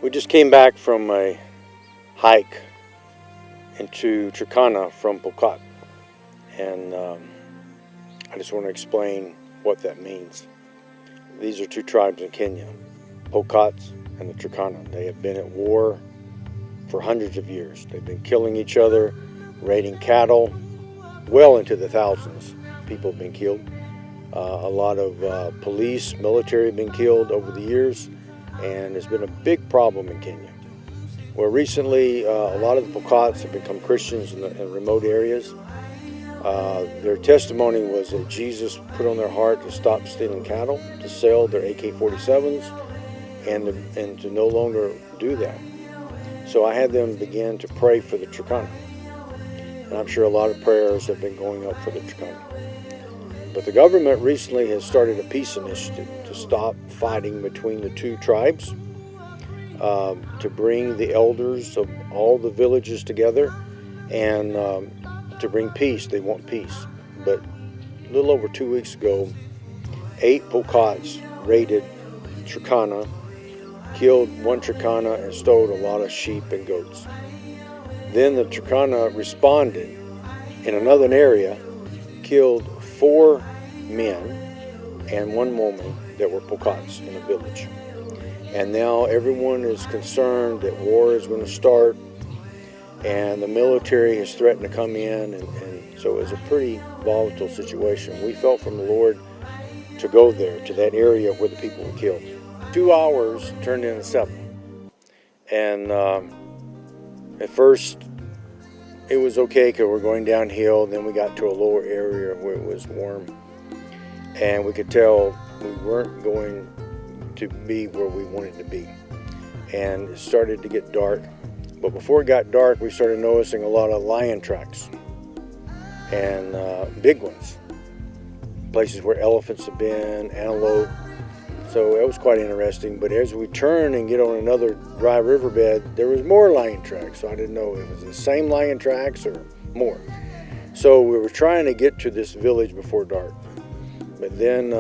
We just came back from a hike into Turkana from Pokot, and I just want to explain what that means. These are two tribes in Kenya, Pokots and the Turkana. They have been at war for hundreds of years. They've been killing each other, raiding cattle, well into the thousands. People have been killed. A lot of police, military have been killed over the years, and it's been a big problem in Kenya. Well, recently, a lot of the Pokots have become Christians in remote areas. Their testimony was that Jesus put on their heart to stop stealing cattle, to sell their AK-47s, and to no longer do that. So I had them begin to pray for the Turkana. And I'm sure a lot of prayers have been going up for the Turkana. But the government recently has started a peace initiative to stop fighting between the two tribes, to bring the elders of all the villages together, and to bring peace. They want peace. But a little over 2 weeks ago, 8 Pokots raided Turkana, killed one Turkana, and stole a lot of sheep and goats. Then the Turkana responded in another area, killed 4 men and 1 woman that were Pokots in a village. And now everyone is concerned that war is going to start, and the military has threatened to come in, and so it's a pretty volatile situation. We felt from the Lord to go there, to that area where the people were killed. 2 hours turned into 7. And at first it was okay because we're going downhill. Then we got to a lower area where it was warm, and we could tell we weren't going to be where we wanted to be. And it started to get dark. But before it got dark, we started noticing a lot of lion tracks, and big ones, places where elephants have been, antelope. So it was quite interesting. But as we turned and get on another dry riverbed, there was more lion tracks. So I didn't know if it was the same lion tracks or more. So we were trying to get to this village before dark. But then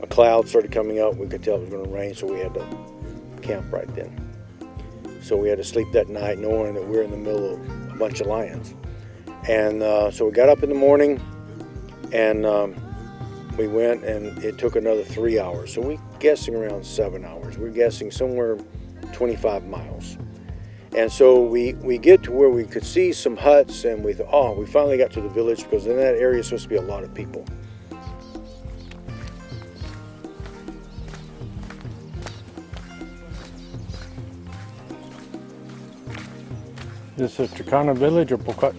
a cloud started coming up. We could tell it was going to rain, so we had to camp right then. So we had to sleep that night knowing that we were in the middle of a bunch of lions. And so we got up in the morning, and we went, and it took another 3 hours. So we're guessing around 7 hours. We're guessing somewhere 25 miles. And so we get to where we could see some huts, and we thought, oh, we finally got to the village, because in that area is supposed to be a lot of people. This is Turkana village or Pokot?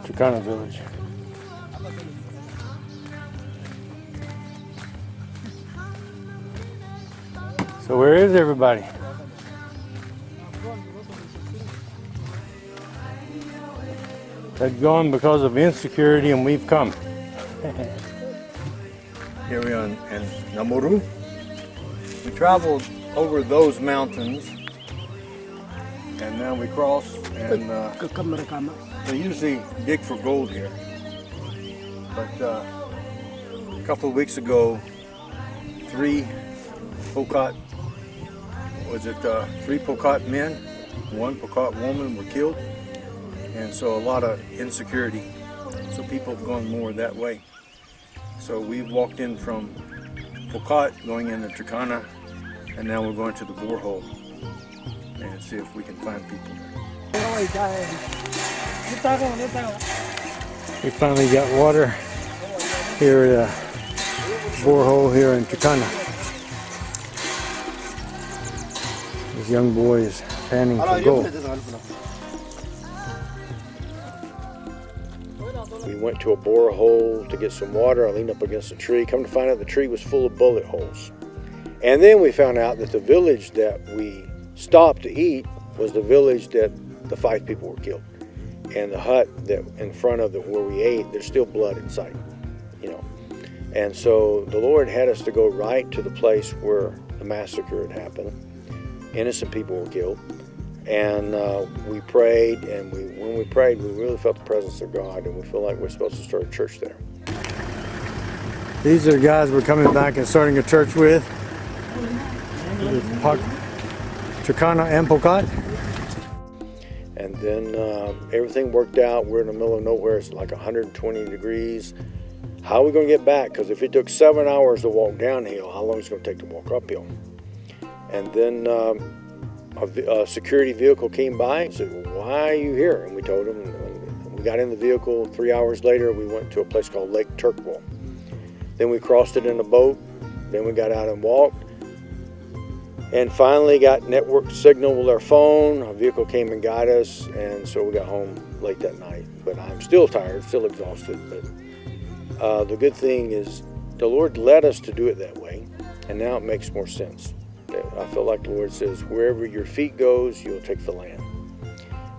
Turkana village. So where is everybody? They'd gone because of insecurity, and we've come. Here we are in Namuru. We traveled over those mountains, and now we cross, and they usually dig for gold here. But a couple of weeks ago, 3 Pokot men, 1 Pokot woman were killed, and so a lot of insecurity. So people have gone more that way. So we've walked in from Pokot going into Turkana, and now we're going to the borehole and see if we can find people there. We finally got water here at a borehole here in Turkana. This young boy is panning for gold. We went to a borehole to get some water. I leaned up against a tree. Come to find out, the tree was full of bullet holes. And then we found out that the village that we stopped to eat was the village that the 5 people were killed. And the hut that in front of where we ate, there's still blood inside, you know. And so the Lord had us to go right to the place where the massacre had happened. Innocent people were killed. And we prayed, and when we prayed, we really felt the presence of God, and we feel like we're supposed to start a church there. These are the guys we're coming back and starting a church with. Turkana and Pocot. And then everything worked out. We're in the middle of nowhere. It's like 120 degrees. How are we going to get back? Because if it took 7 hours to walk downhill, how long is it going to take to walk uphill? And then a security vehicle came by and said, well, why are you here? And we told them. We got in the vehicle. 3 hours later, we went to a place called Lake Turkana. Then we crossed it in a boat. Then we got out and walked. And finally got network signal with our phone. A vehicle came and got us, and so we got home late that night. But I'm still tired, still exhausted. But the good thing is the Lord led us to do it that way, and now it makes more sense. I feel like the Lord says, wherever your feet goes, you'll take the land.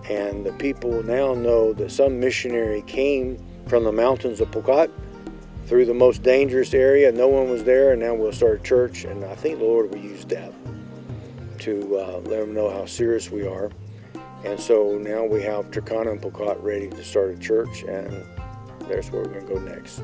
And the people now know that some missionary came from the mountains of Pocot through the most dangerous area. No one was there, and now we'll start a church. And I think the Lord will use that to let them know how serious we are. And so now we have Turkana and Pocot ready to start a church, and there's where we're going to go next.